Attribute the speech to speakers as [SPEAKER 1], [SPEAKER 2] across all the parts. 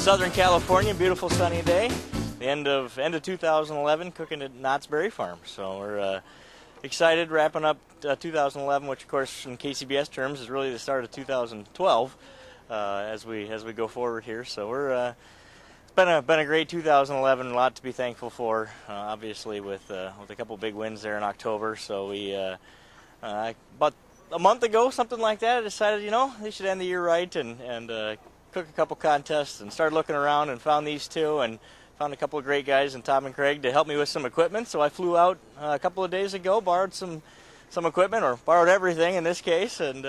[SPEAKER 1] Southern California, beautiful sunny day. The end of 2011, cooking at Knott's Berry Farm. So we're excited, wrapping up 2011, which of course in KCBS terms is really the start of 2012 as we go forward here. So we're it's been a great 2011, a lot to be thankful for. Obviously with a couple big wins there in October. So we about a month ago, something like that, I decided they should end the year right and cook a couple contests, and started looking around and found these two and found a couple of great guys in Tom and Craig to help me with some equipment. So I flew out a couple of days ago, borrowed some equipment, or borrowed everything in this case, and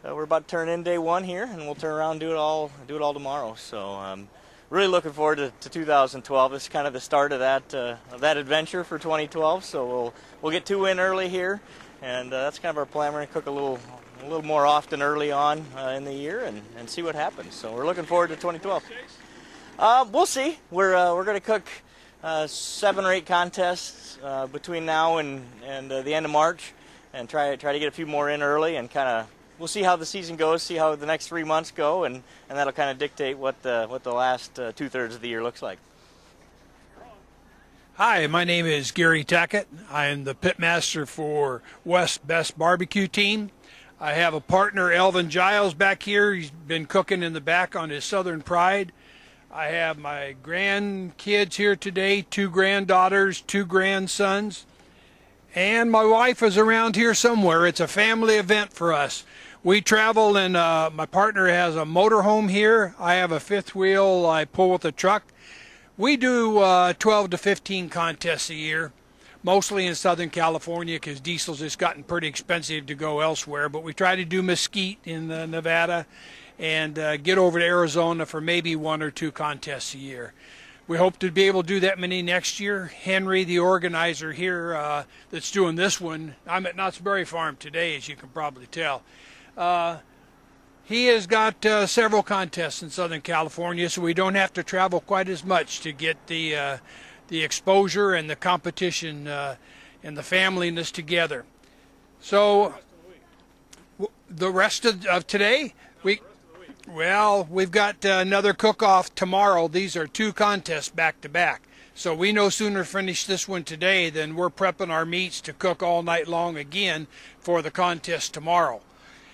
[SPEAKER 1] we're about to turn in day one here, and we'll turn around and do it all tomorrow. So really looking forward to 2012. This is kind of the start of that adventure for 2012. So we'll get two in early here, and that's kind of our plan. We're going to cook a little more often early on in the year and see what happens. So we're looking forward to 2012. We'll see. We're going to cook 7 or 8 contests between now and the end of March, and try to get a few more in early, and we'll see how the season goes, see how the next 3 months go, and that'll kind of dictate what the last 2/3 of the year looks like.
[SPEAKER 2] Hi, my name is Gary Tackett. I am the pitmaster for West Best Barbecue Team. I have a partner, Elvin Giles, back here. He's been cooking in the back on his Southern Pride. I have my grandkids here today, 2 granddaughters, 2 grandsons, and my wife is around here somewhere. It's a family event for us. We travel, and my partner has a motorhome here. I have a 5th wheel I pull with a truck. We do 12 to 15 contests a year, mostly in Southern California because diesel's just gotten pretty expensive to go elsewhere. But we try to do Mesquite in Nevada and get over to Arizona for maybe 1 or 2 contests a year. We hope to be able to do that many next year. Henry, the organizer here that's doing this one, I'm at Knott's Berry Farm today, as you can probably tell. He has got several contests in Southern California, so we don't have to travel quite as much to get the exposure and the competition and the familyness together. So the rest of today, we've got another cook-off tomorrow. These are 2 contests back to back. So we no sooner finish this one today than we're prepping our meats to cook all night long again for the contest tomorrow.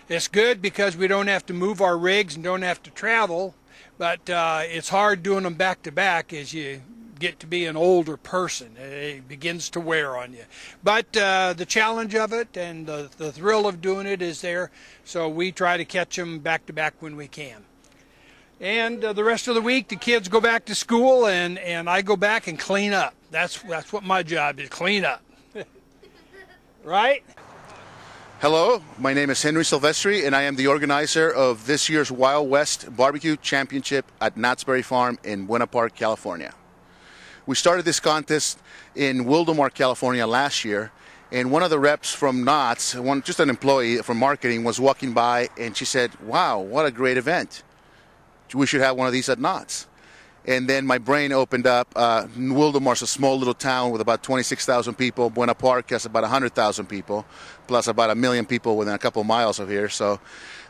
[SPEAKER 2] It's good because we don't have to move our rigs and don't have to travel, but it's hard doing them back to back as you get to be an older person. It begins to wear on you. But the challenge of it and the thrill of doing it is there, so we try to catch them back to back when we can. And the rest of the week, the kids go back to school, and I go back and clean up. That's what my job is, clean up. Right?
[SPEAKER 3] Hello, my name is Henry Silvestri, and I am the organizer of this year's Wild West Barbecue Championship at Knott's Berry Farm in Buena Park, California. We started this contest in Wildomar, California last year, and one of the reps from Knott's, just an employee from marketing, was walking by, and she said, "Wow, what a great event. We should have one of these at Knott's." And then my brain opened up. Wildomar's a small little town with about 26,000 people. Buena Park has about 100,000 people, plus about 1 million people within a couple of miles of here. So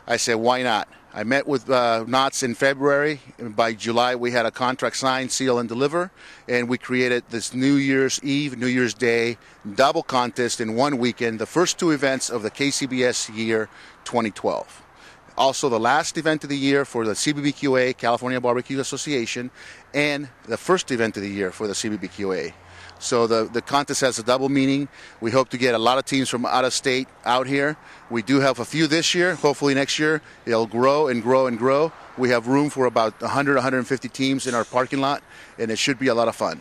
[SPEAKER 3] I said, why not? I met with Knott's in February. And by July, we had a contract signed, seal, and deliver. And we created this New Year's Eve, New Year's Day double contest in one weekend, the first 2 events of the KCBS year 2012. Also the last event of the year for the CBBQA, California Barbecue Association, and the first event of the year for the CBBQA. So the contest has a double meaning. We hope to get a lot of teams from out of state out here. We do have a few this year. Hopefully next year it'll grow and grow and grow. We have room for about 100, 150 teams in our parking lot, and it should be a lot of fun.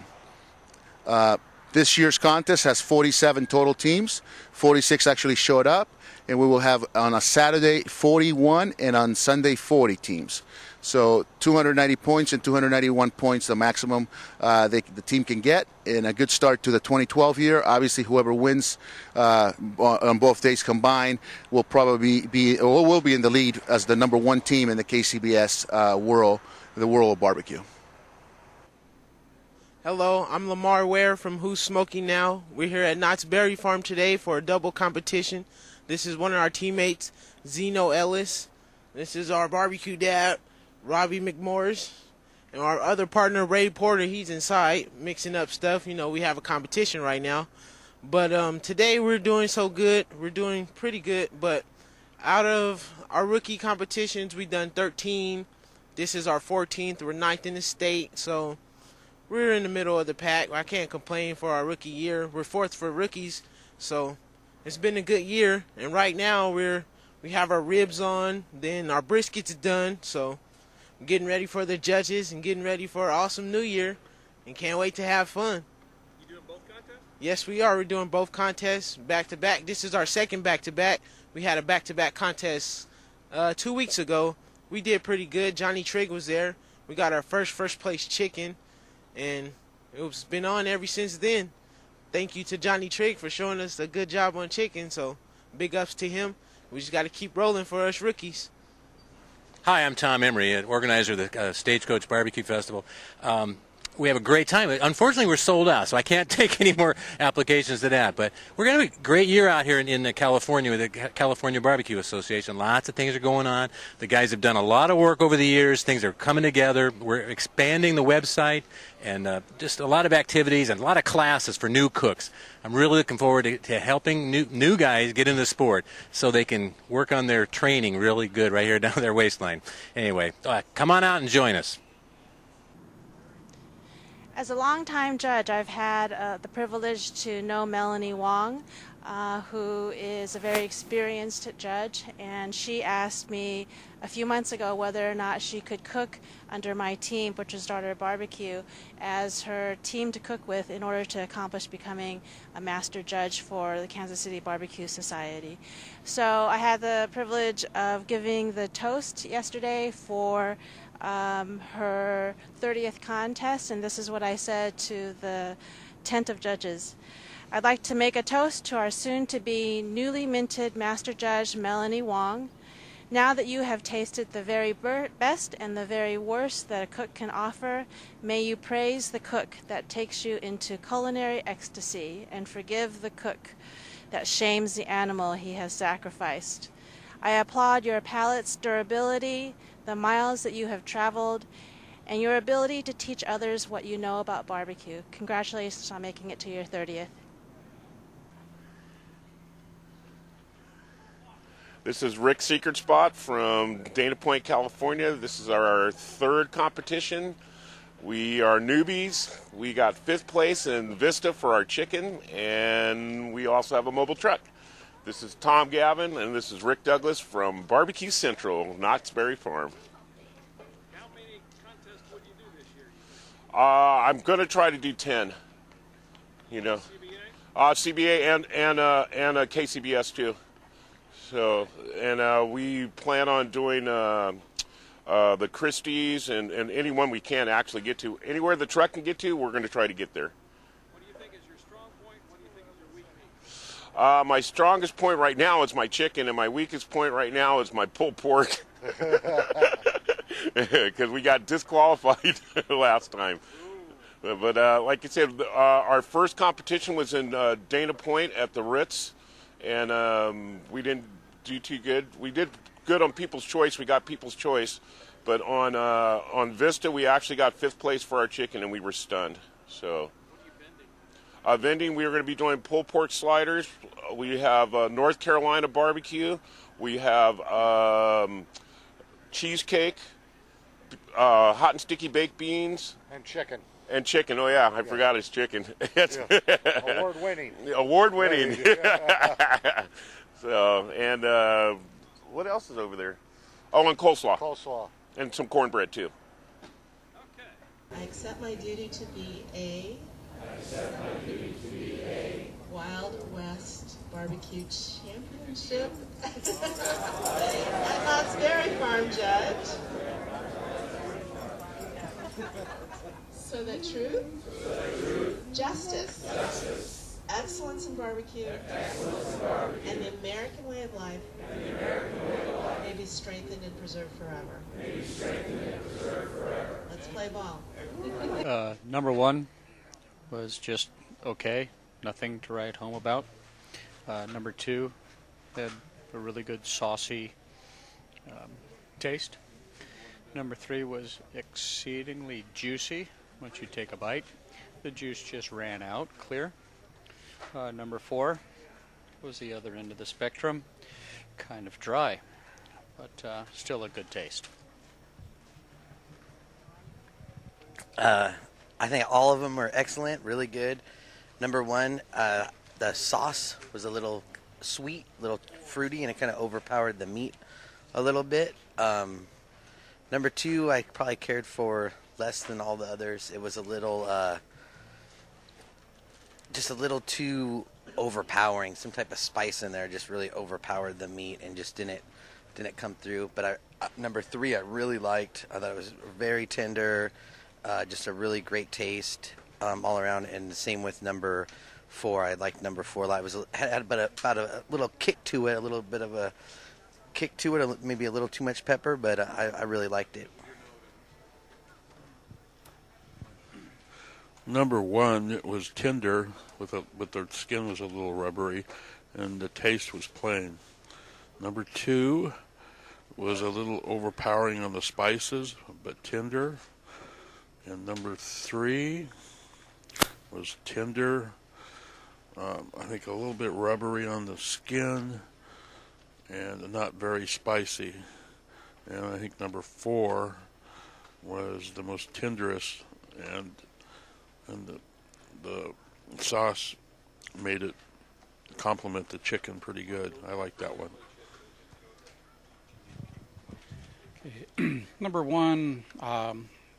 [SPEAKER 3] This year's contest has 47 total teams. 46 actually showed up. And we will have on a Saturday 41 and on Sunday 40 teams. So 290 points and 291 points, the maximum the team can get. And a good start to the 2012 year. Obviously, whoever wins on both days combined will probably be in the lead as the #1 team in the KCBS world of barbecue.
[SPEAKER 4] Hello, I'm Lamar Ware from Who's Smoking Now. We're here at Knott's Berry Farm today for a double competition. This is one of our teammates, Zeno Ellis. This is our barbecue dad, Robbie McMorris. And our other partner, Ray Porter, he's inside mixing up stuff. You know, we have a competition right now. But today we're doing so good. We're doing pretty good. But out of our rookie competitions, we've done 13. This is our 14th. We're 9th in the state. So we're in the middle of the pack. I can't complain for our rookie year. We're 4th for rookies. So it's been a good year. And right now we have our ribs on. Then our brisket's done. So we're getting ready for the judges and getting ready for an awesome new year. And can't wait to have fun.
[SPEAKER 2] You doing both contests?
[SPEAKER 4] Yes, we are. We're doing both contests back-to-back. This is our second back-to-back. We had a back-to-back contest 2 weeks ago. We did pretty good. Johnny Trigg was there. We got our first place chicken, and it's been on ever since then. Thank you to Johnny Trigg for showing us a good job on chicken, so big ups to him. We just got to keep rolling for us rookies.
[SPEAKER 5] Hi, I'm Tom Emery, organizer of the Stagecoach Barbecue Festival. We have a great time. Unfortunately, we're sold out, so I can't take any more applications to that. But we're going to have a great year out here in California with the California Barbecue Association. Lots of things are going on. The guys have done a lot of work over the years. Things are coming together. We're expanding the website and just a lot of activities and a lot of classes for new cooks. I'm really looking forward to helping new guys get into the sport so they can work on their training really good right here down their waistline. Anyway, come on out and join us.
[SPEAKER 6] As a longtime judge, I've had the privilege to know Melanie Wong, who is a very experienced judge, and she asked me a few months ago whether or not she could cook under my team, Butcher's Daughter Barbecue, as her team to cook with in order to accomplish becoming a master judge for the Kansas City Barbecue Society. So I had the privilege of giving the toast yesterday for her 30th contest, and this is what I said to the tent of judges. I'd like to make a toast to our soon-to-be newly minted Master Judge Melanie Wong. Now that you have tasted the very best and the very worst that a cook can offer, may you praise the cook that takes you into culinary ecstasy and forgive the cook that shames the animal he has sacrificed. I applaud your palate's durability, the miles that you have traveled, and your ability to teach others what you know about barbecue. Congratulations on making it to your 30th.
[SPEAKER 7] This is Rick Secret Spot from Dana Point, California. This is our 3rd competition. We are newbies. We got 5th place in Vista for our chicken, and we also have a mobile truck. This is Tom Gavin, and this is Rick Douglas from Barbecue Central, Knott's Berry Farm.
[SPEAKER 2] How many contests would you do this year?
[SPEAKER 7] I'm going to try to do 10. You know, CBA and KCBS too. So, and we plan on doing the Christie's and anyone we can actually get to. Anywhere the truck can get to, we're going to try to get there.
[SPEAKER 2] What do you think is your strong point? What do you think is your weak point?
[SPEAKER 7] My strongest point right now is my chicken, and my weakest point right now is my pulled pork. Because we got disqualified last time. But like I said, our first competition was in Dana Point at the Ritz, and we didn't do too good. We did good on People's Choice. We got People's Choice. But on Vista, we actually got 5th place for our chicken, and we were stunned. So. Vending, we are going to be doing pulled pork sliders. We have North Carolina barbecue. We have cheesecake, hot and sticky baked beans.
[SPEAKER 8] And chicken.
[SPEAKER 7] And chicken. Oh, yeah, I forgot it's chicken.
[SPEAKER 8] Award-winning.
[SPEAKER 7] Award-winning. So, and what else is over there? Oh, and coleslaw.
[SPEAKER 8] Coleslaw.
[SPEAKER 7] And some cornbread, too.
[SPEAKER 9] I accept my duty to be a Wild West Barbecue Championship at Knott's Berry Farm judge. So that truth, justice, excellence in barbecue, and the American way of life may be strengthened and preserved forever. Let's play ball.
[SPEAKER 10] Number 1 was just okay, nothing to write home about. Number 2 had a really good saucy taste. Number 3 was exceedingly juicy. Once you take a bite, the juice just ran out clear. Number 4 was the other end of the spectrum, kind of dry, but still a good taste.
[SPEAKER 11] I think all of them were excellent, really good. Number 1, the sauce was a little sweet, a little fruity, and it kind of overpowered the meat a little bit. Number 2, I probably cared for less than all the others. It was a little, just a little too overpowering. Some type of spice in there just really overpowered the meat and just didn't come through. But number 3, I really liked. I thought it was very tender, just a really great taste all around. And the same with number 4. I liked number 4 a lot. It was had about a little kick to it, a little bit of a kick to it, maybe a little too much pepper, but I really liked it.
[SPEAKER 12] Number 1, it was tender, but the skin was a little rubbery, and the taste was plain. Number 2 was a little overpowering on the spices, but tender. And number 3 was tender, I think a little bit rubbery on the skin, and not very spicy. And I think number 4 was the most tenderest, and the sauce made it complement the chicken pretty good. I like that one.
[SPEAKER 13] Okay. Number 1,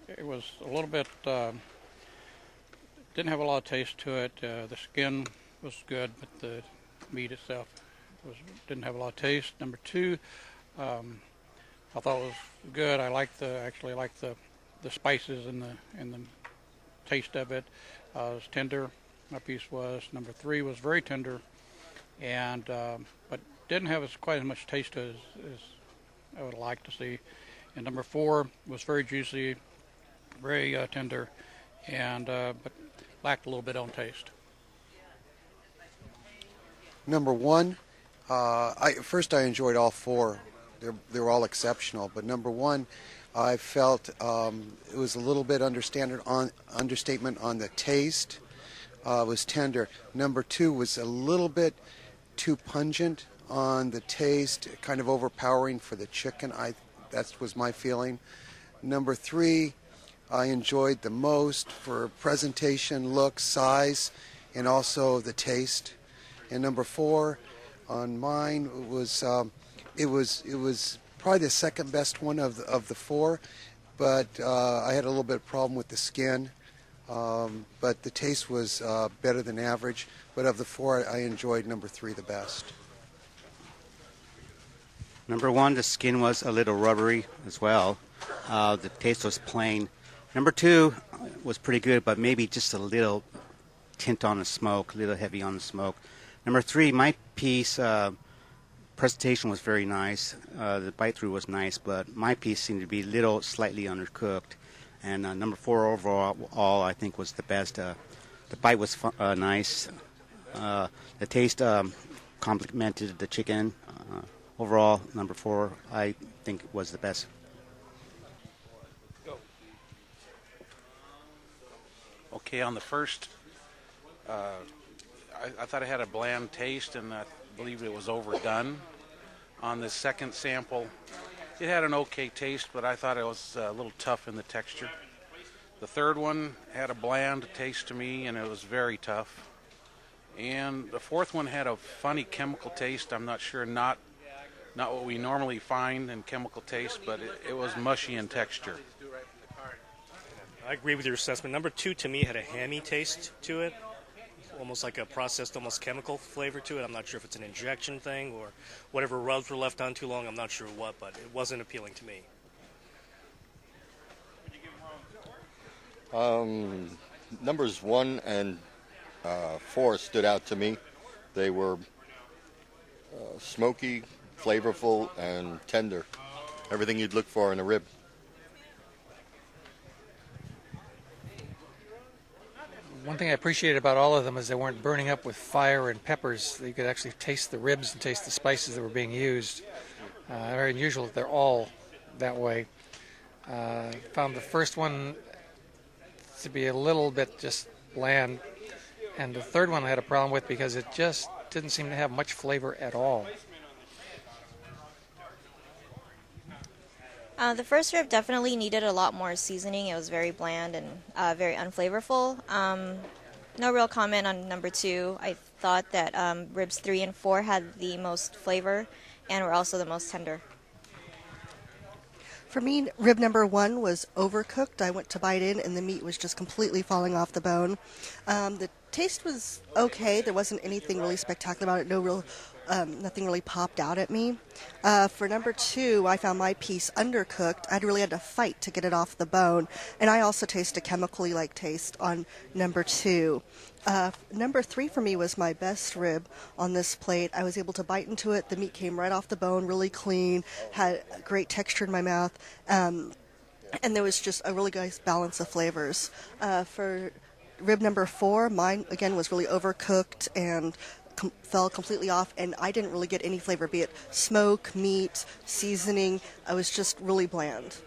[SPEAKER 13] it was a little bit, didn't have a lot of taste to it. The skin was good, but the meat itself didn't have a lot of taste. Number 2, I thought it was good. I actually liked the spices and the taste of it. It was tender. My piece was. Number 3 was very tender, and but didn't have quite as much taste as I would like to see. And number 4 was very juicy, very tender, and but lacked a little bit on taste.
[SPEAKER 14] Number 1, first I enjoyed all 4. They were all exceptional, but number 1, I felt it was a little bit understatement on the taste. It was tender. Number 2 was a little bit too pungent on the taste, kind of overpowering for the chicken. That was my feeling. Number 3, I enjoyed the most for presentation, look, size, and also the taste. And number 4, on mine, it was probably the second best one of the 4, but I had a little bit of problem with the skin. But the taste was better than average. But of the 4, I enjoyed number 3 the best.
[SPEAKER 15] Number 1, the skin was a little rubbery as well. The taste was plain. Number 2 was pretty good, but maybe just a little tint on the smoke, a little heavy on the smoke. Number 3, my piece, presentation was very nice. The bite-through was nice, but my piece seemed to be slightly undercooked. And number 4 overall, I think, was the best. The bite was nice. The taste complemented the chicken. Overall, number 4, I think, was the best.
[SPEAKER 16] Okay, on the first, I thought it had a bland taste, and I believe it was overdone. On the second sample, it had an okay taste, but I thought it was a little tough in the texture. The third one had a bland taste to me, and it was very tough. And the fourth one had a funny chemical taste. I'm not sure, not what we normally find in chemical taste, but it was mushy in texture.
[SPEAKER 17] I agree with your assessment. Number 2, to me, had a hammy taste to it, almost like a processed, almost chemical flavor to it. I'm not sure if it's an injection thing or whatever rubs were left on too long. I'm not sure what, but it wasn't appealing to me.
[SPEAKER 18] Numbers 1 and 4 stood out to me. They were smoky, flavorful, and tender. Everything you'd look for in a rib.
[SPEAKER 19] One thing I appreciated about all of them is they weren't burning up with fire and peppers. You could actually taste the ribs and taste the spices that were being used. Very unusual that they're all that way. Found the first one to be a little bit just bland, and the third one I had a problem with because it just didn't seem to have much flavor at all.
[SPEAKER 20] The first rib definitely needed a lot more seasoning. It was very bland and very unflavorful. No real comment on number 2. I thought that ribs 3 and 4 had the most flavor and were also the most tender.
[SPEAKER 21] For me, rib number 1 was overcooked. I went to bite in, and the meat was just completely falling off the bone. The taste was okay. There wasn't anything really spectacular about it. Nothing really popped out at me. For number 2, I found my piece undercooked. I really had to fight to get it off the bone. And I also tasted a chemically-like taste on number 2. Number 3 for me was my best rib on this plate. I was able to bite into it. The meat came right off the bone, really clean, had great texture in my mouth. And there was just a really nice balance of flavors. For rib number 4, mine, again, was really overcooked and fell completely off, and I didn't really get any flavor, be it smoke, meat, seasoning. I was just really bland.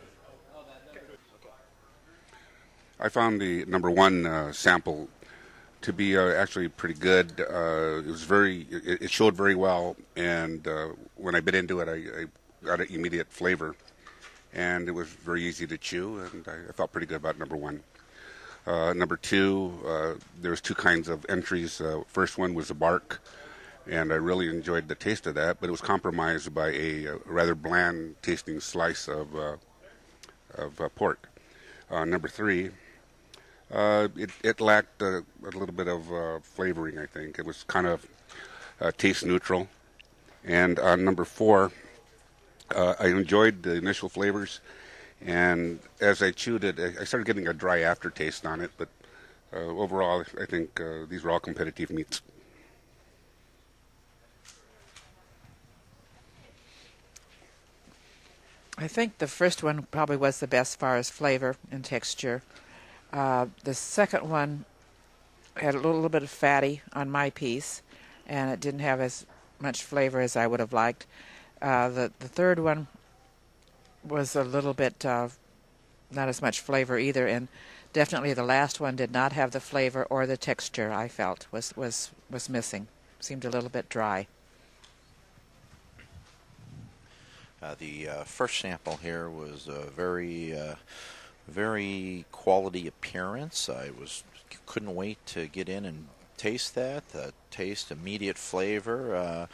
[SPEAKER 22] I found the number 1 sample to be actually pretty good. It showed very well, and when I bit into it, I got an immediate flavor, and it was very easy to chew, and I felt pretty good about number 1. Number 2, there was 2 kinds of entries. First one was the bark, and I really enjoyed the taste of that, but it was compromised by a rather bland tasting slice of pork. Number 3, it lacked a little bit of flavoring, I think. It was kind of taste neutral. And on number 4, I enjoyed the initial flavors, and as I chewed it, I started getting a dry aftertaste on it, but overall, I think these were all competitive meats.
[SPEAKER 23] I think the first one probably was the best as far as flavor and texture. The second one had a little bit of fatty on my piece, and it didn't have as much flavor as I would have liked. The third one was a little bit not as much flavor either, and definitely the last one did not have the flavor or the texture I felt was missing. Seemed a little bit dry.
[SPEAKER 24] The first sample here was very quality appearance. Couldn't wait to get in and taste that. Taste immediate flavor.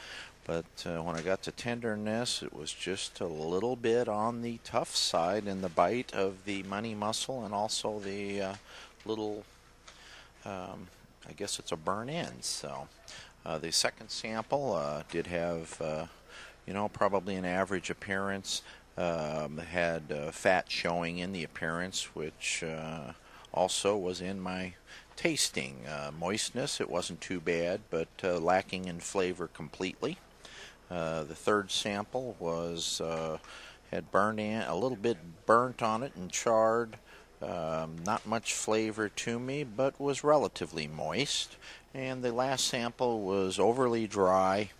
[SPEAKER 24] But when I got to tenderness, it was just a little bit on the tough side in the bite of the money muscle, and also the little, I guess it's a burn end. So the second sample did have, probably an average appearance. Had fat showing in the appearance, which also was in my tasting. Moistness, it wasn't too bad, but lacking in flavor completely. The third sample was had a little bit burnt on it and charred. Not much flavor to me, but was relatively moist. And the last sample was overly dry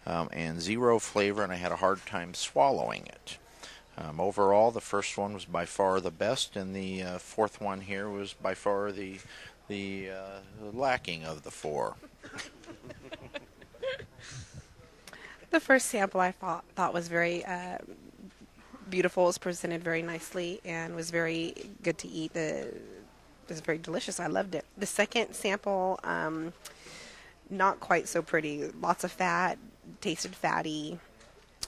[SPEAKER 24] and zero flavor, and I had a hard time swallowing it. Overall, the first one was by far the best, and the fourth one here was by far the lacking of the 4.
[SPEAKER 25] The first sample I thought was very beautiful. It was presented very nicely and was very good to eat. It was very delicious. I loved it. The second sample, not quite so pretty. Lots of fat, tasted fatty,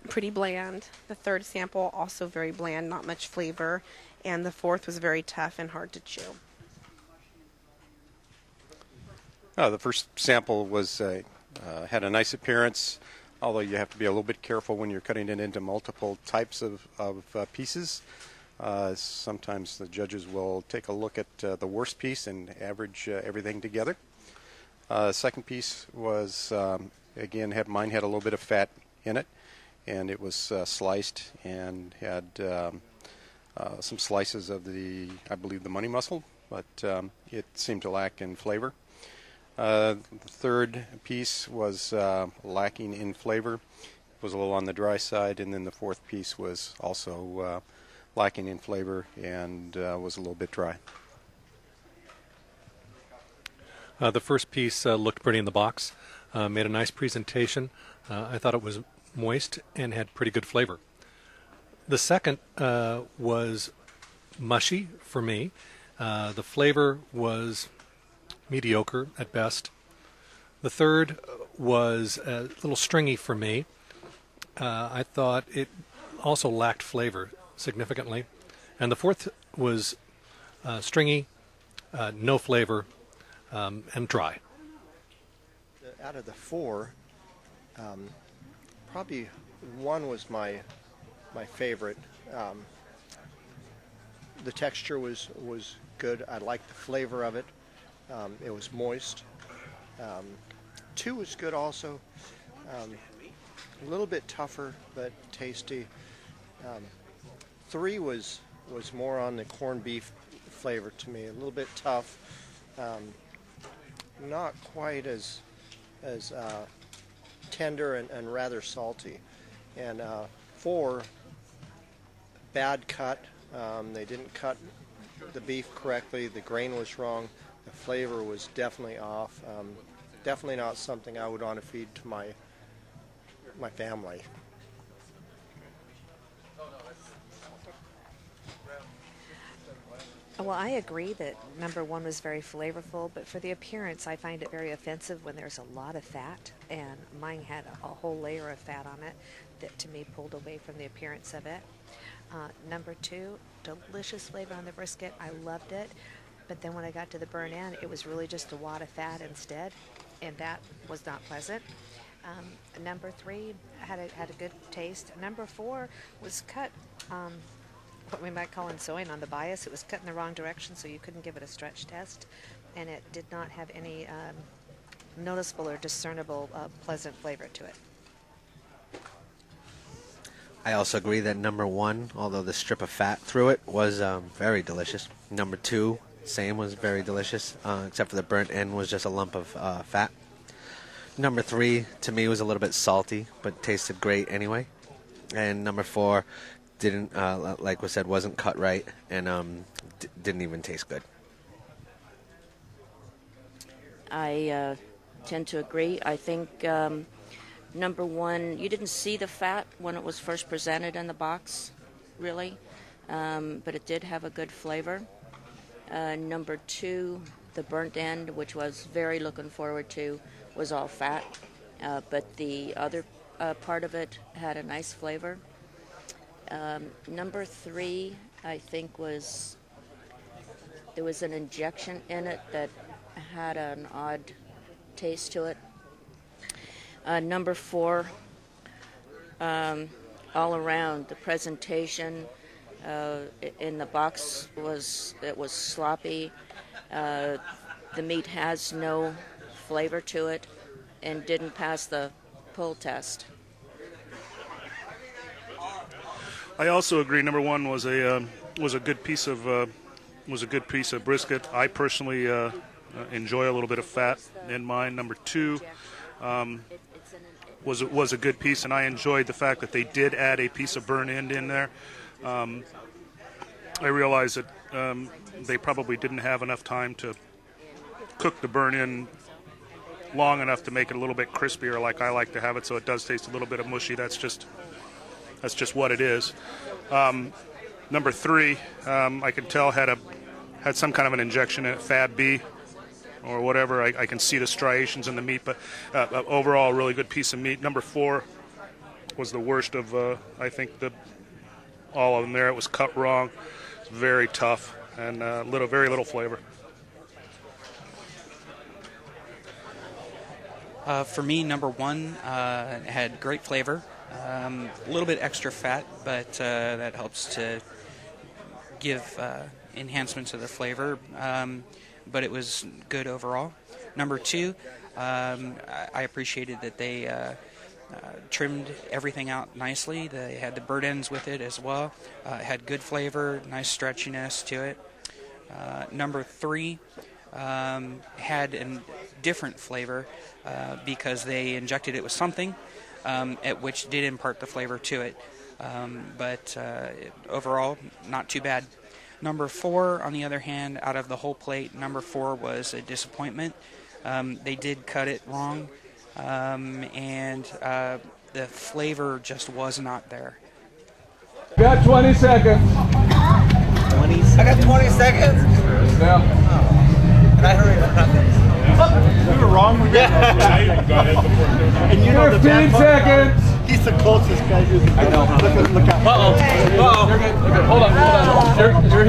[SPEAKER 25] pretty bland. The third sample, also very bland, not much flavor. And the fourth was very tough and hard to chew.
[SPEAKER 26] The first sample was had a nice appearance, although you have to be a little bit careful when you're cutting it into multiple types of pieces. Sometimes the judges will take a look at the worst piece and average everything together. Second piece was, again, mine had a little bit of fat in it, and it was sliced and had some slices of I believe the money muscle, but it seemed to lack in flavor. The third piece was lacking in flavor. It was a little on the dry side, and then the fourth piece was also lacking in flavor and was a little bit dry.
[SPEAKER 1] The first piece looked pretty in the box, made a nice presentation. I thought it was moist and had pretty good flavor. The second was mushy for me. The flavor was mediocre at best. The third was a little stringy for me. I thought it also lacked flavor significantly. And the fourth was stringy, no flavor, and dry.
[SPEAKER 2] Out of the four, probably one was my favorite. The texture was good. I liked the flavor of it. It was moist. Two was good also. A little bit tougher, but tasty. Three was more on the corned beef flavor to me. A little bit tough. Not quite as tender and rather salty. And four, bad cut. They didn't cut the beef correctly. The grain was wrong. The flavor was definitely off. Definitely not something I would want to feed to my family.
[SPEAKER 3] Well, I agree that number one was very flavorful, but for the appearance, I find it very offensive when there's a lot of fat, and mine had a whole layer of fat on it that to me pulled away from the appearance of it. Number two, delicious flavor on the brisket. I loved it, but then when I got to the burnt end, it was really just a wad of fat instead, and that was not pleasant. Number three had a good taste. Number four was cut what we might call sewing on the bias. It was cut in the wrong direction, so you couldn't give it a stretch test, and it did not have any noticeable or discernible pleasant flavor to it.
[SPEAKER 11] I also agree that number one, although the strip of fat through it was very delicious. Number two, same, was very delicious, except for the burnt end was just a lump of fat. Number three, to me, was a little bit salty, but tasted great anyway. And number four, didn't, like was said, wasn't cut right, and didn't even taste good.
[SPEAKER 4] I tend to agree. I think number one, you didn't see the fat when it was first presented in the box, really, but it did have a good flavor. Number two, the burnt end, which was very looking forward to, was all fat, but the other part of it had a nice flavor. Number three, I think there was an injection in it that had an odd taste to it. Number four, all around, the presentation in the box was sloppy. The meat has no flavor to it and didn't pass the pull test.
[SPEAKER 5] I also agree. Number one was a good piece of brisket. I personally enjoy a little bit of fat in mine. Number two was a good piece, and I enjoyed the fact that they did add a piece of burnt end in there. I realized that they probably didn't have enough time to cook the burnt end long enough to make it a little bit crispier, like I like to have it, so it does taste a little bit of mushy. That's just what it is. Number three, I can tell had some kind of an injection in it, Fab B or whatever. I can see the striations in the meat, but overall, a really good piece of meat. Number four was the worst of, I think, all of them there. It was cut wrong, very tough, and very little flavor.
[SPEAKER 6] For me, number one had great flavor. A little bit extra fat, but that helps to give enhancement to the flavor. But it was good overall. Number two, I appreciated that they trimmed everything out nicely. They had the bird ends with it as well. It had good flavor, nice stretchiness to it. Number three had a different flavor because they injected it with something at which did impart the flavor to it. but overall, not too bad. Number 4, on the other hand, out of the whole plate, number 4 was a disappointment. They did cut it wrong, and the flavor just was not there.
[SPEAKER 7] Got 20 seconds.
[SPEAKER 8] 20 seconds? I got 20 seconds?
[SPEAKER 7] Yeah.
[SPEAKER 8] And I hurried up. We were wrong. And you know the
[SPEAKER 7] 15 seconds.
[SPEAKER 8] He's the closest guy who's. I know. Look out.
[SPEAKER 7] Uh-oh. You're good. Hold on. You're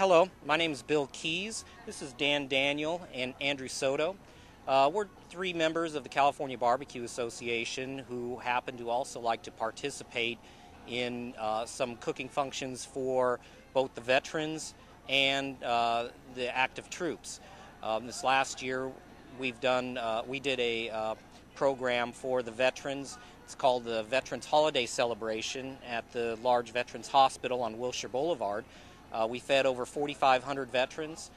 [SPEAKER 9] Hello, my name is Bill Keys. This is Dan Daniel and Andrew Soto. We're 3 members of the California Barbecue Association who happen to also like to participate in some cooking functions for both the veterans and the active troops. This last year we did a program for the veterans. It's called the Veterans Holiday Celebration at the large Veterans Hospital on Wilshire Boulevard. We fed over 4,500 veterans.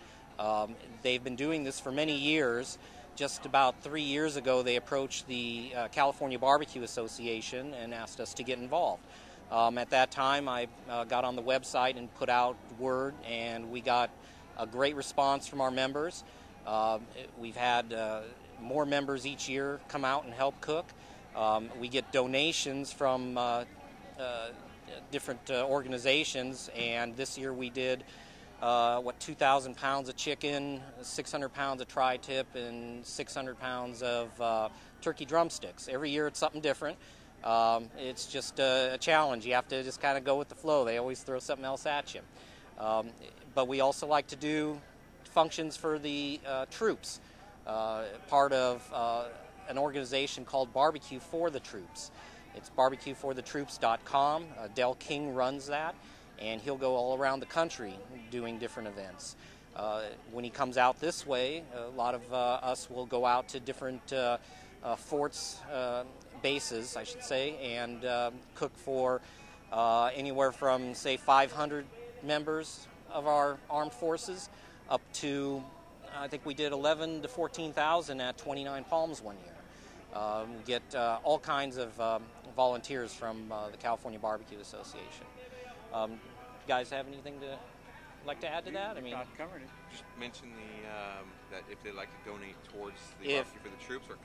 [SPEAKER 9] They've been doing this for many years. Just about 3 years ago, they approached the California Barbecue Association and asked us to get involved. At that time, I got on the website and put out word, and we got a great response from our members. We've had more members each year come out and help cook. We get donations from different organizations, and this year we did 2,000 pounds of chicken, 600 pounds of tri-tip, and 600 pounds of turkey drumsticks. Every year it's something different. It's just a challenge. You have to just kind of go with the flow. They always throw something else at you. But we also like to do functions for the troops, part of an organization called Barbecue for the Troops. It's bbqtv.com. Del King runs that, and he'll go all around the country doing different events. When he comes out this way, a lot of us will go out to different forts, bases, I should say, and cook for anywhere from, say, 500 members of our armed forces up to, I think we did 11 to 14,000 at 29 Palms one year. We get all kinds of volunteers from the California Barbecue Association. You guys have anything to like to add to that? I mean,
[SPEAKER 10] just mention that if they'd like to donate towards the barbecue for the troops, or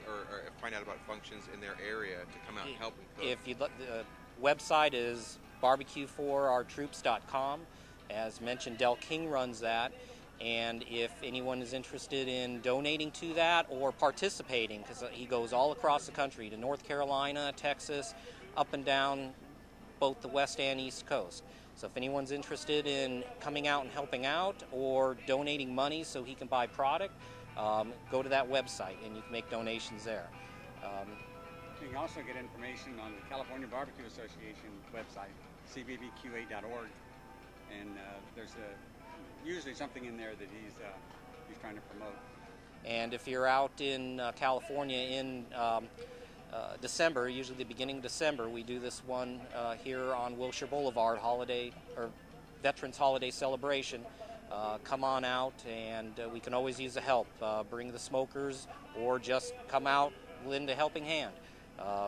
[SPEAKER 10] find out about functions in their area to come out and help and cook.
[SPEAKER 9] If you'd the website is bbqtv.com. As mentioned, Del King runs that. And if anyone is interested in donating to that or participating, because he goes all across the country to North Carolina, Texas, up and down both the west and east coast. So if anyone's interested in coming out and helping out or donating money so he can buy product, go to that website and you can make donations there.
[SPEAKER 12] You can also get information on the California Barbecue Association website, cbbqa.org, and there's usually something in there that he's trying to promote.
[SPEAKER 9] And if you're out in California in December, usually the beginning of December, we do this one here on Wilshire Boulevard, holiday or Veterans Holiday Celebration. Come on out, and we can always use the help. Bring the smokers, or just come out, lend a helping hand.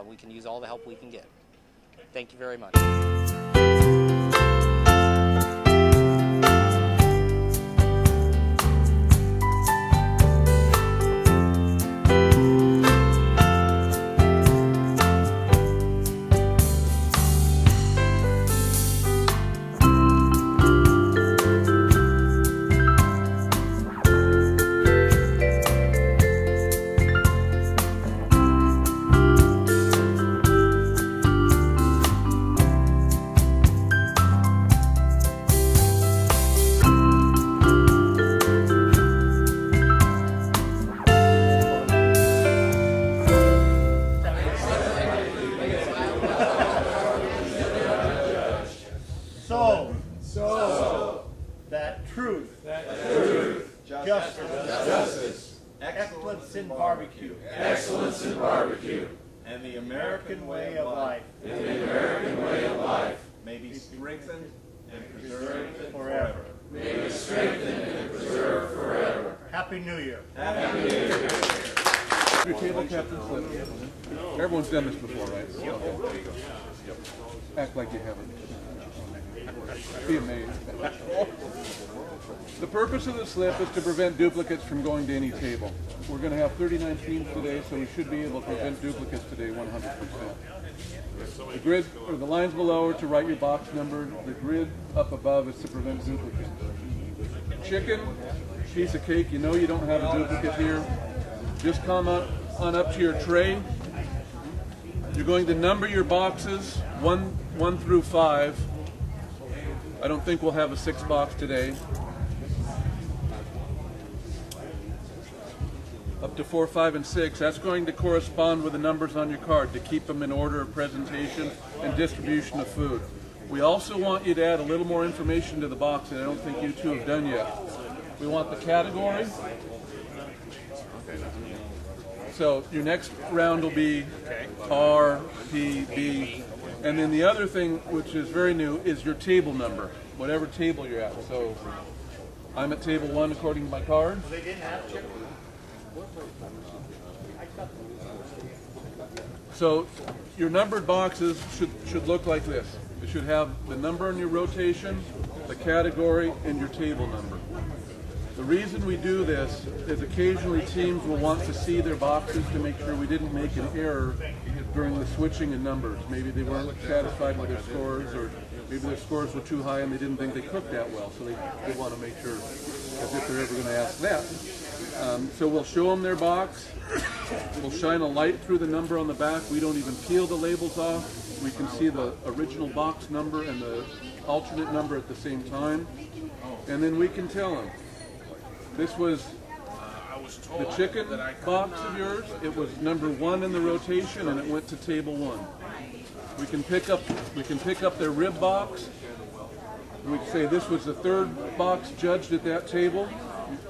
[SPEAKER 9] We can use all the help we can get. Thank you very much.
[SPEAKER 13] Excellence in barbecue. Excellence in barbecue. And the American way of life. And the American way of life. May be strengthened and preserved forever. May be strengthened and preserved forever. Happy New Year. Happy New Year.
[SPEAKER 7] Your table captain slip. Everyone's done this before, right? Yep. Act like you haven't. Be amazed. The purpose of the slip is to prevent duplicates from going to any table. We're going to have 39 teams today, so we should be able to prevent duplicates today 100%. The grid, or the lines below, are to write your box number. The grid up above is to prevent duplicates. Chicken, piece of cake, you know you don't have a duplicate here. Just come on up to your tray. You're going to number your boxes 1 through 5. I don't think we'll have a 6 box today. Up to 4, 5, and 6. That's going to correspond with the numbers on your card to keep them in order of presentation and distribution of food. We also want you to add a little more information to the box that I don't think you two have done yet. We want the category. So your next round will be R, P, B. And then the other thing, which is very new, is your table number, whatever table you're at. So I'm at table 1 according to my card. So your numbered boxes should look like this. It should have the number in your rotation, the category, and your table number. The reason we do this is occasionally teams will want to see their boxes to make sure we didn't make an error during the switching in numbers. Maybe they weren't satisfied with their scores, or maybe their scores were too high and they didn't think they cooked that well, so they want to make sure, as if they're ever going to ask that. So we'll show them their box. We'll shine a light through the number on the back. We don't even peel the labels off. We can see the original box number and the alternate number at the same time. And then we can tell them, this was the chicken box of yours. It was number 1 in the rotation, and it went to table 1. We can pick up their rib box. We can say this was the 3rd box judged at that table.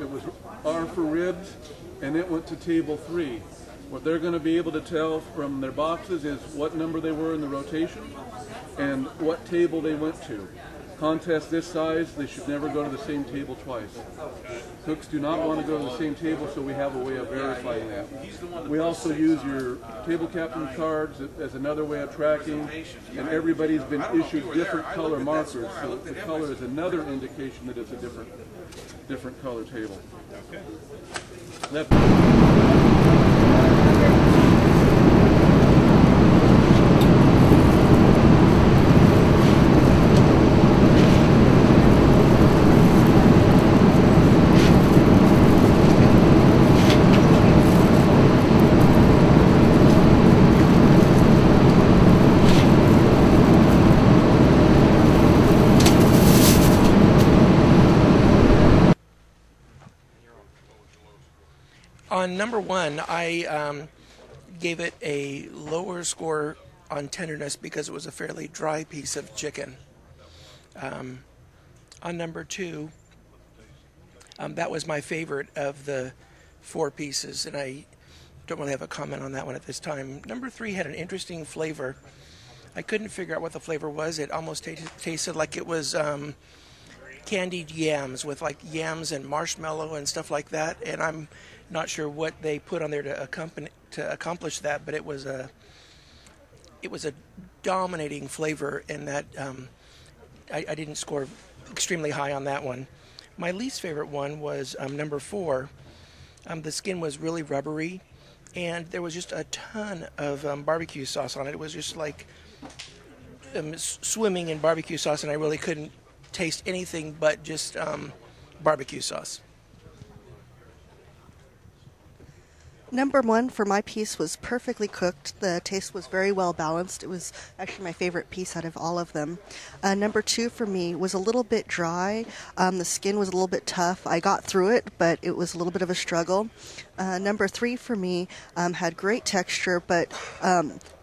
[SPEAKER 7] It was R for ribs, and it went to table 3. What they're going to be able to tell from their boxes is what number they were in the rotation and what table they went to. Contests this size, they should never go to the same table twice. Cooks do not want to go to the same table, so we have a way of verifying that. We also use your table captain cards as another way of tracking, and everybody's been issued different color markers, so the color is another indication that it's a different color table.
[SPEAKER 14] On number one, I gave it a lower score on tenderness because it was a fairly dry piece of chicken. On number two, that was my favorite of the 4 pieces, and I don't really have a comment on that one at this time. Number 3 had an interesting flavor. I couldn't figure out what the flavor was. It almost tasted like it was candied yams with like yams and marshmallow and stuff like that, and I'm not sure what they put on there to accomplish that, but it was a dominating flavor, and that I didn't score extremely high on that one. My least favorite one was number 4. The skin was really rubbery, and there was just a ton of barbecue sauce on it. It was just like swimming in barbecue sauce, and I really couldn't taste anything but just barbecue sauce.
[SPEAKER 21] Number 1 for my piece was perfectly cooked. The taste was very well balanced. It was actually my favorite piece out of all of them. Number 2 for me was a little bit dry. The skin was a little bit tough. I got through it, but it was a little bit of a struggle. Number 3 for me had great texture, but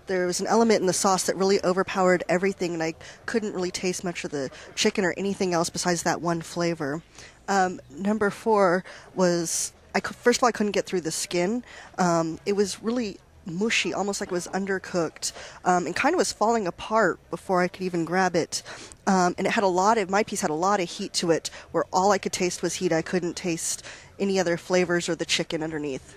[SPEAKER 21] there was an element in the sauce that really overpowered everything, and I couldn't really taste much of the chicken or anything else besides that one flavor. Number 4 was... first of all, I couldn't get through the skin. It was really mushy, almost like it was undercooked, and kind of was falling apart before I could even grab it. And it had my piece had a lot of heat to it, where all I could taste was heat. I couldn't taste any other flavors or the chicken underneath.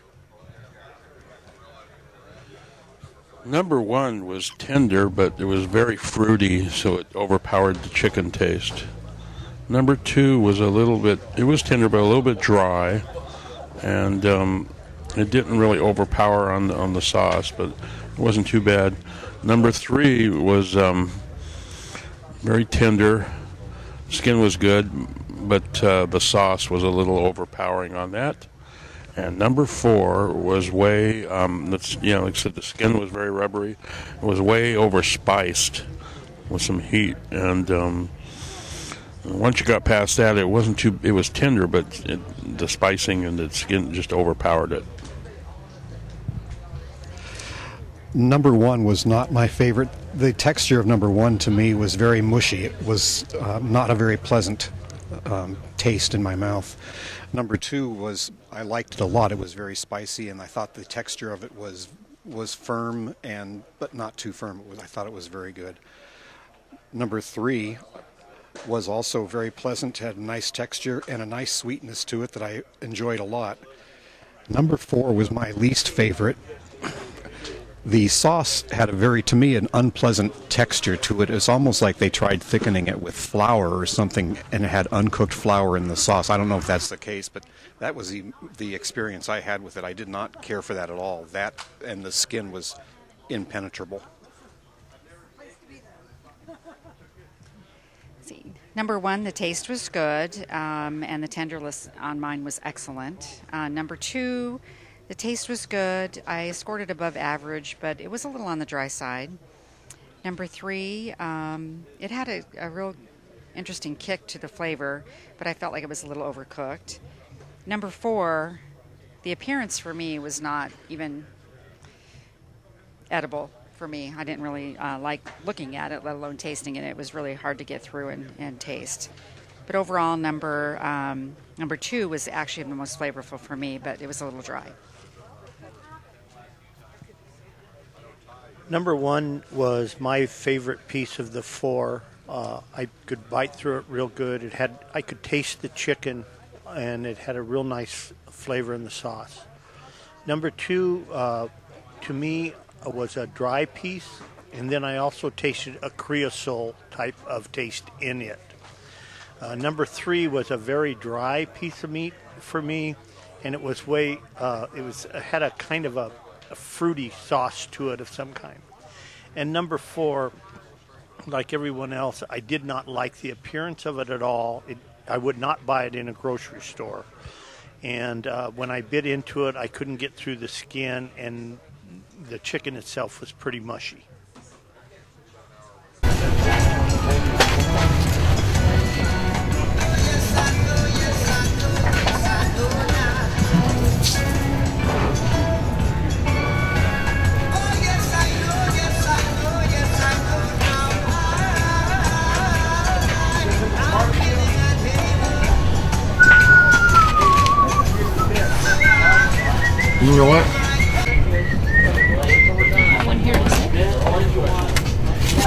[SPEAKER 7] Number 1 was tender, but it was very fruity, so it overpowered the chicken taste. Number 2 was it was tender, but a little bit dry. And it didn't really overpower on the sauce, but it wasn't too bad. Number 3 was very tender. Skin was good, but the sauce was a little overpowering on that. And number 4 was way, like I said, the skin was very rubbery. It was way overspiced with some heat. And once you got past that, it was tender, but the spicing and the skin just overpowered it.
[SPEAKER 15] Number 1 was not my favorite. The texture of number 1 to me was very mushy. It was not a very pleasant taste in my mouth. Number 2 I liked it a lot. It was very spicy, and I thought the texture of it was firm, but not too firm. I thought it was very good. Number 3 was also very pleasant, had a nice texture and a nice sweetness to it that I enjoyed a lot. Number 4 was my least favorite. The sauce had to me, an unpleasant texture to it. It's almost like they tried thickening it with flour or something, and it had uncooked flour in the sauce. I don't know if that's the case, but that was the experience I had with it. I did not care for that at all. That and the skin was impenetrable.
[SPEAKER 16] Number 1, the taste was good, and the tenderness on mine was excellent. Number 2, the taste was good. I scored it above average, but it was a little on the dry side. Number 3, it had a real interesting kick to the flavor, but I felt like it was a little overcooked. Number 4, the appearance for me was not even edible. For me, I didn't really like looking at it, let alone tasting it. It was really hard to get through and taste. But overall, number 2 was actually the most flavorful for me, but it was a little dry.
[SPEAKER 17] Number 1 was my favorite piece of the 4. I could bite through it real good. I could taste the chicken, and it had a real nice flavor in the sauce. Number 2, to me, was a dry piece, and then I also tasted a creosole type of taste in it. Number 3 was a very dry piece of meat for me, and it had a kind of a fruity sauce to it of some kind. And number 4, like everyone else, I did not like the appearance of it at all. I would not buy it in a grocery store. And when I bit into it, I couldn't get through the skin, and the chicken itself was pretty mushy.
[SPEAKER 18] know what?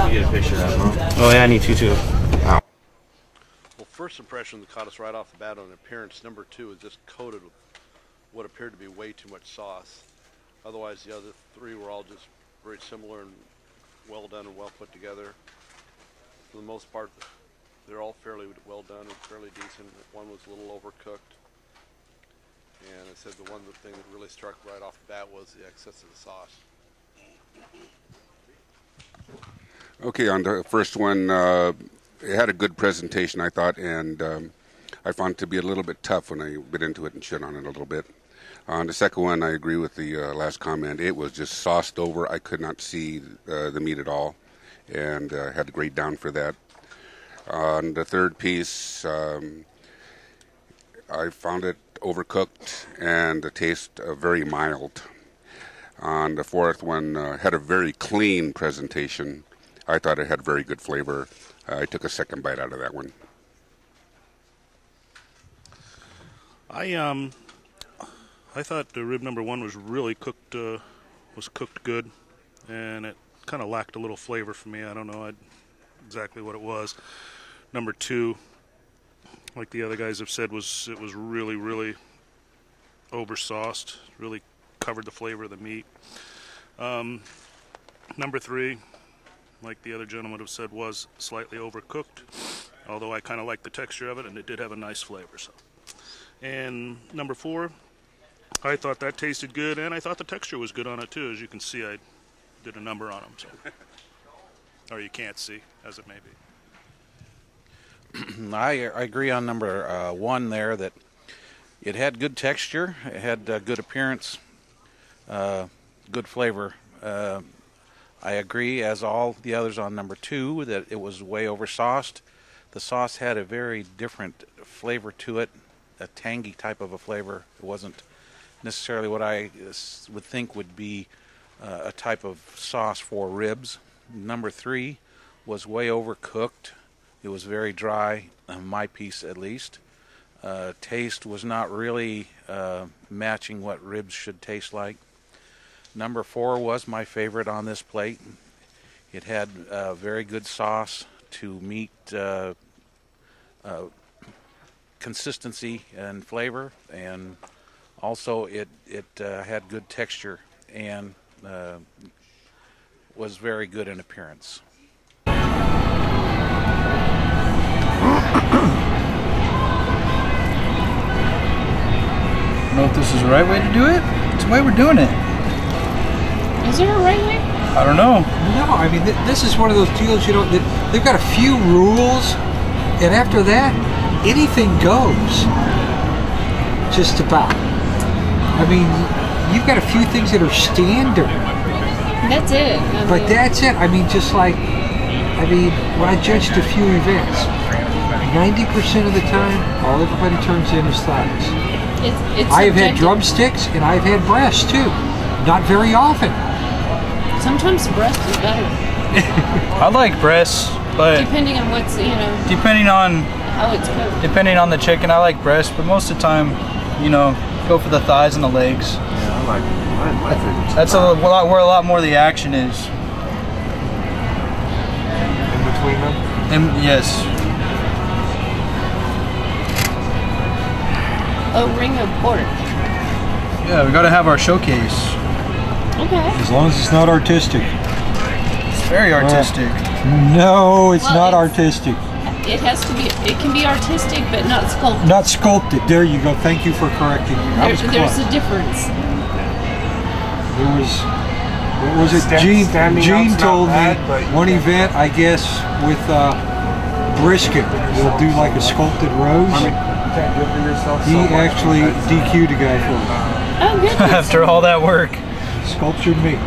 [SPEAKER 19] You get a picture of that, huh?
[SPEAKER 18] Oh yeah, I need to too.
[SPEAKER 19] Wow.
[SPEAKER 20] Well, first impression that caught us right off the bat on appearance, number 2 is just coated with what appeared to be way too much sauce. Otherwise, the other 3 were all just very similar and well done and well put together. For the most part, they're all fairly well done and fairly decent. One was a little overcooked. And I said the one thing that really struck right off the bat was the excess of the sauce.
[SPEAKER 22] Okay, on the first one, it had a good presentation, I thought, and I found it to be a little bit tough when I bit into it and shit on it a little bit. On the second one, I agree with the last comment. It was just sauced over. I could not see the meat at all, and had to grade down for that. On the third piece, I found it overcooked and the taste very mild. On the fourth one, had a very clean presentation. I thought it had very good flavor. I took a second bite out of that one.
[SPEAKER 5] I thought the rib number 1 was really cooked, cooked good, and it kind of lacked a little flavor for me. I don't know exactly what it was. Number 2, like the other guys have said, was really, really oversauced. Really covered the flavor of the meat. Number 3, like the other gentleman have said, was slightly overcooked, although I kind of like the texture of it, and it did have a nice flavor. So, and number 4, I thought that tasted good, and I thought the texture was good on it too. As you can see, I did a number on them, so or you can't see, as it may be.
[SPEAKER 23] I agree on number 1 there, that it had good texture, it had good appearance, good flavor. I agree, as all the others, on number 2, that it was way oversauced. The sauce had a very different flavor to it, a tangy type of a flavor. It wasn't necessarily what I would think would be a type of sauce for ribs. Number 3 was way overcooked. It was very dry, my piece at least. Taste was not really matching what ribs should taste like. Number 4 was my favorite on this plate. It had very good sauce to meet consistency and flavor, and also it had good texture and was very good in appearance.
[SPEAKER 24] I don't know if this is the right way to do it. It's the way we're doing it.
[SPEAKER 27] Is there a right way?
[SPEAKER 24] I don't know.
[SPEAKER 28] No, I mean, this is one of those deals, you know, that they've got a few rules, and after that, anything goes. Just about. I mean, you've got a few things that are standard.
[SPEAKER 27] That's it.
[SPEAKER 28] But that's it. I mean, just like, when I judged a few events, 90% of the time, all everybody turns in is thighs. I have had drumsticks, and I've had breasts, too. Not very often.
[SPEAKER 27] Sometimes the breast is better.
[SPEAKER 24] I like breasts, but
[SPEAKER 27] depending on what's,
[SPEAKER 24] depending on
[SPEAKER 27] how it's cooked.
[SPEAKER 24] Depending on the chicken, I like breasts, but most of the time, go for the thighs and the legs.
[SPEAKER 19] Yeah, I like
[SPEAKER 24] that's a lot where a lot more of the action is.
[SPEAKER 19] In between them?
[SPEAKER 24] Yes.
[SPEAKER 27] A ring of pork.
[SPEAKER 24] Yeah, we got to have our showcase.
[SPEAKER 27] Okay.
[SPEAKER 28] As long as it's not artistic.
[SPEAKER 24] It's very artistic.
[SPEAKER 28] No, it's not artistic.
[SPEAKER 27] It has to be. It can be artistic, but not sculpted.
[SPEAKER 28] Not sculpted. There you go. Thank you for correcting me.
[SPEAKER 27] There's a difference.
[SPEAKER 28] There was. What was it? Gene told me one event, I guess, with Brisket, we'll do like a sculpted rose. He actually DQ'd a guy for it.
[SPEAKER 27] Oh, goodness.
[SPEAKER 24] After all that work.
[SPEAKER 28] Sculptured meat.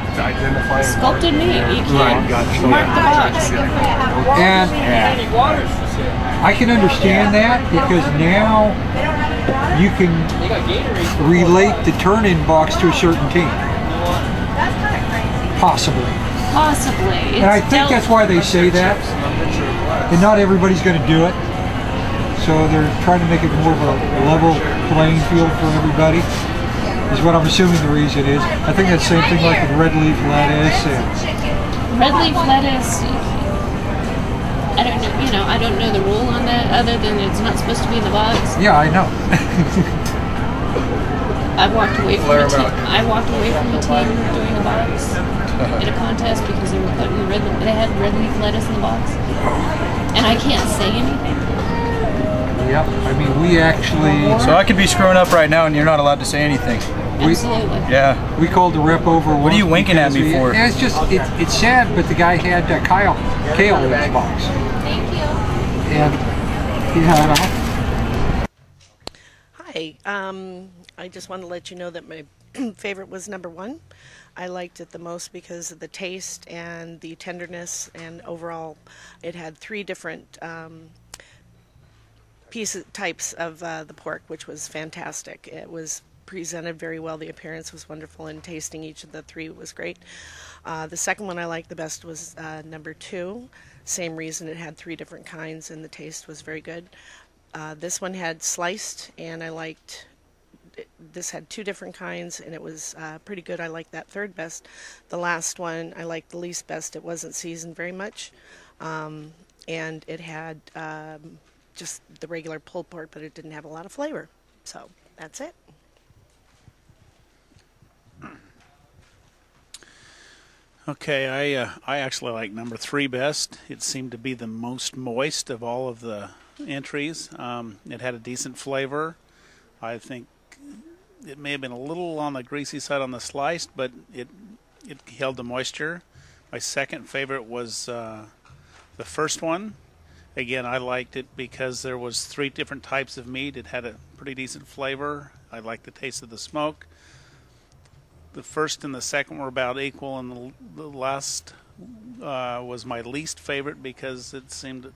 [SPEAKER 27] Sculpted meat. You can't mark the box.
[SPEAKER 28] And I can understand that, because now you can relate the turn-in box to a certain team. Possibly.
[SPEAKER 27] Possibly.
[SPEAKER 28] And I think that's why they say that. And not everybody's going to do it. So they're trying to make it more of a level playing field for everybody. is what I'm assuming the reason is. I think that's the same thing like with red leaf lettuce and
[SPEAKER 27] Red leaf lettuce, I don't know, you know, I don't know the rule on that other than it's not supposed to be in the box.
[SPEAKER 28] yeah, I know.
[SPEAKER 27] I walked away from a team doing a box in a contest because they were putting they had red leaf lettuce in the box. And I can't say anything.
[SPEAKER 28] Yep, I mean, we actually...
[SPEAKER 24] So I could be screwing up right now and you're not allowed to say anything.
[SPEAKER 27] Absolutely.
[SPEAKER 24] Yeah.
[SPEAKER 28] We called the rep over.
[SPEAKER 24] What are you winking at me for?
[SPEAKER 28] Yeah, it's just, it's sad, but the guy had kale in his box.
[SPEAKER 27] Thank you.
[SPEAKER 28] And he had off.
[SPEAKER 1] Hi, I just want to let you know that my favorite was number 1. I liked it the most because of the taste and the tenderness, and overall it had 3 different types of the pork, which was fantastic. It was presented very well, the appearance was wonderful, and tasting each of the 3 was great. The second one I liked the best was number 2. Same reason, it had 3 different kinds and the taste was very good. This one had sliced, and I liked this had 2 different kinds, and it was pretty good. I liked that third best. The last one I liked the least best. It wasn't seasoned very much, and it had just the regular pulled pork, but it didn't have a lot of flavor. So that's it.
[SPEAKER 2] Okay, I actually like number 3 best. It seemed to be the most moist of all of the entries. It had a decent flavor. I think it may have been a little on the greasy side on the sliced, but it held the moisture. My second favorite was the first one. Again, I liked it because there was 3 different types of meat. It had a pretty decent flavor. I liked the taste of the smoke. The first and the second were about equal, and the last was my least favorite because it seemed a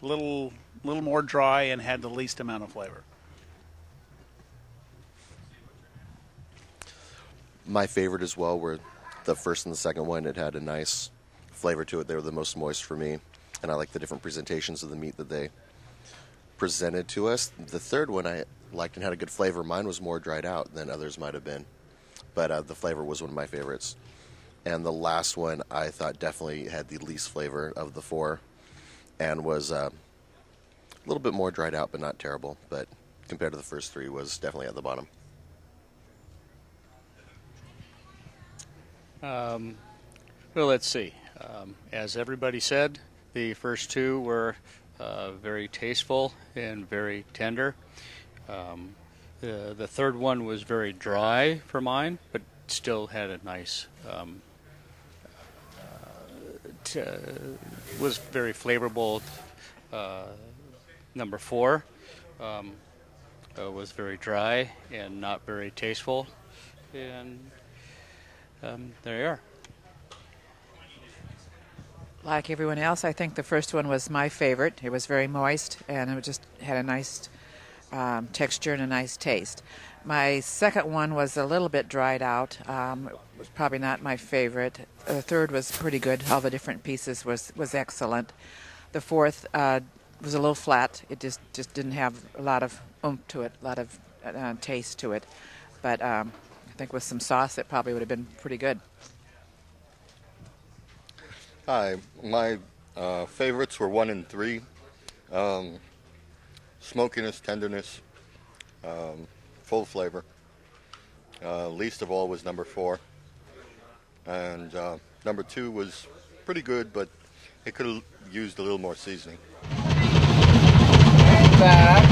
[SPEAKER 2] little more dry and had the least amount of flavor.
[SPEAKER 3] My favorite as well were the first and the second one. It had a nice flavor to it. They were the most moist for me, and I like the different presentations of the meat that they presented to us. The third one I liked and had a good flavor. Mine was more dried out than others might have been, but the flavor was one of my favorites. And the last one I thought definitely had the least flavor of the 4 and was a little bit more dried out, but not terrible. But compared to the first 3, was definitely at the bottom.
[SPEAKER 4] Well, let's see. As everybody said, the first 2 were very tasteful and very tender. The third one was very dry for mine, but still had a nice, was very flavorful. Number 4 was very dry and not very tasteful. And there you are.
[SPEAKER 11] Like everyone else, I think the first one was my favorite. It was very moist, and it just had a nice texture and a nice taste. My second one was a little bit dried out. It was probably not my favorite. The third was pretty good. All the different pieces was excellent. The fourth was a little flat. It just didn't have a lot of oomph to it, a lot of taste to it. But I think with some sauce, it probably would have been pretty good.
[SPEAKER 18] Hi, my favorites were 1 and 3. Smokiness, tenderness, full flavor. Least of all was number 4. And number 2 was pretty good, but it could have used a little more seasoning.
[SPEAKER 11] Back.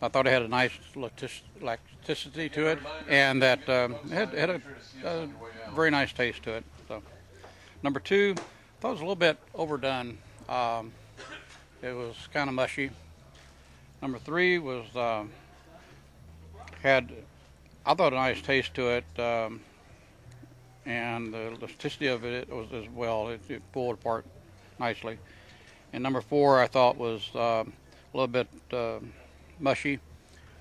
[SPEAKER 6] I thought it had a nice elasticity to it, and that it had a very nice taste to it. So, number 2, I thought it was a little bit overdone. It was kind of mushy. Number 3 was had, I thought, a nice taste to it, and the elasticity of it was as well. It pulled apart nicely. And number 4, I thought, was a little bit mushy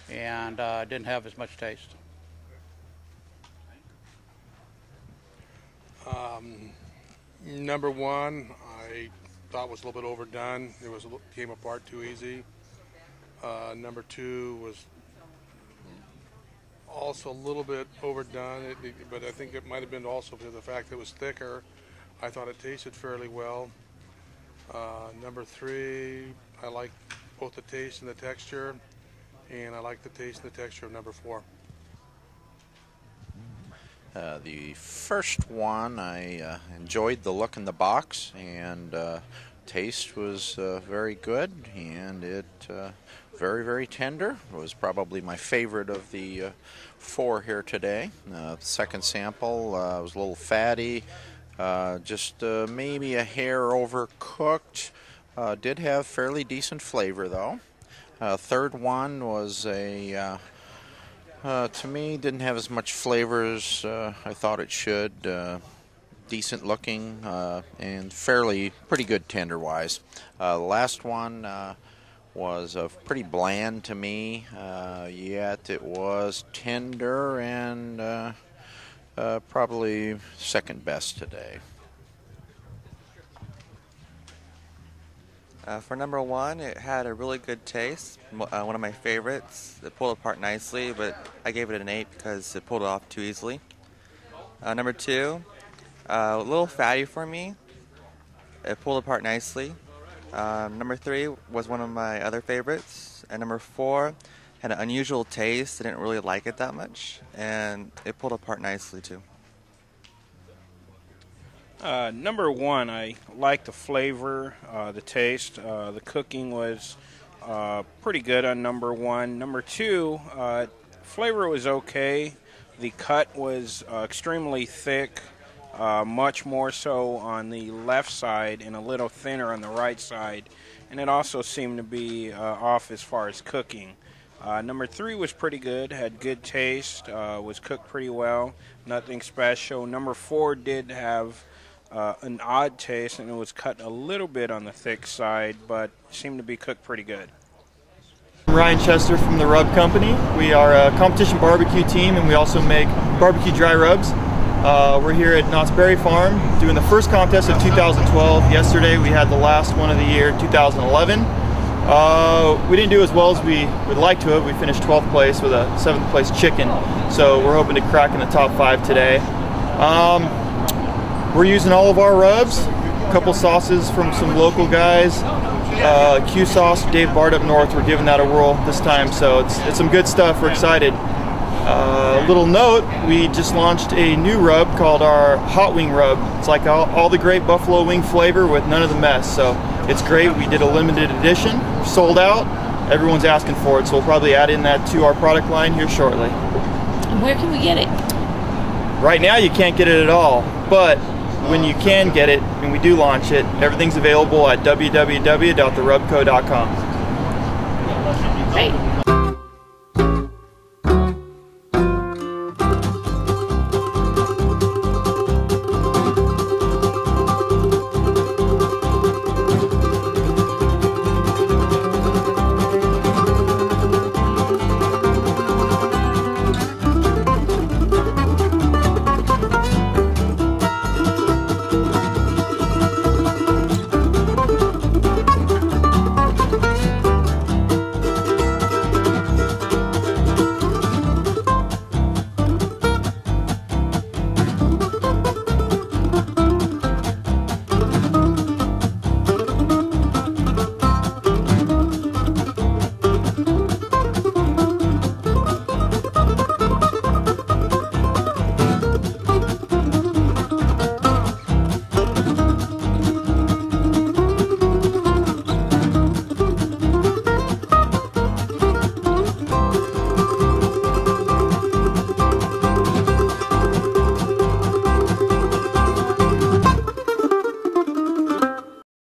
[SPEAKER 6] and didn't have as much taste.
[SPEAKER 5] Number 1, I thought was a little bit overdone. It came apart too easy. Number 2 was also a little bit overdone, but I think it might have been also because of the fact that it was thicker. I thought it tasted fairly well. Number 3, I like both the taste and the texture, and I like the taste and the texture of number 4.
[SPEAKER 8] The first one, I enjoyed the look in the box, and taste was very good, and it very, very tender. It was probably my favorite of the 4 here today. The second sample was a little fatty, just maybe a hair overcooked. Did have fairly decent flavor though. Third one was to me, didn't have as much flavor as I thought it should. Decent looking and pretty good tender wise. The last one was pretty bland to me, yet it was tender and probably second best today.
[SPEAKER 9] For number 1, it had a really good taste, one of my favorites. It pulled apart nicely, but I gave it an 8 because it pulled it off too easily. Number 2, a little fatty for me. It pulled apart nicely. Number 3 was one of my other favorites, and number 4 had an unusual taste. I didn't really like it that much, and it pulled apart nicely too.
[SPEAKER 10] Number 1, I liked the flavor, the taste. The cooking was pretty good on number 1. Number 2, flavor was okay. The cut was extremely thick, much more so on the left side and a little thinner on the right side. And it also seemed to be off as far as cooking. Number 3 was pretty good, had good taste, was cooked pretty well, nothing special. Number 4 did have an odd taste, and it was cut a little bit on the thick side, but seemed to be cooked pretty good.
[SPEAKER 12] I'm Ryan Chester from the Rub Company. We are a competition barbecue team, and we also make barbecue dry rubs. We're here at Knott's Berry Farm doing the first contest of 2012. Yesterday we had the last one of the year, 2011. We didn't do as well as we would like to have. We finished 12th place with a 7th place chicken, so we're hoping to crack in the top 5 today. We're using all of our rubs, a couple sauces from some local guys. Q sauce, Dave Bard up north, we're giving that a whirl this time, so it's some good stuff. We're excited. Little note, we just launched a new rub called our Hot Wing Rub. It's like all the great buffalo wing flavor with none of the mess, so it's great. We did a limited edition, sold out, everyone's asking for it, so we'll probably add in that to our product line here shortly.
[SPEAKER 27] And where can we get it?
[SPEAKER 12] Right now you can't get it at all, but when you can get it, and we do launch it, everything's available at www.therubco.com.
[SPEAKER 27] Great.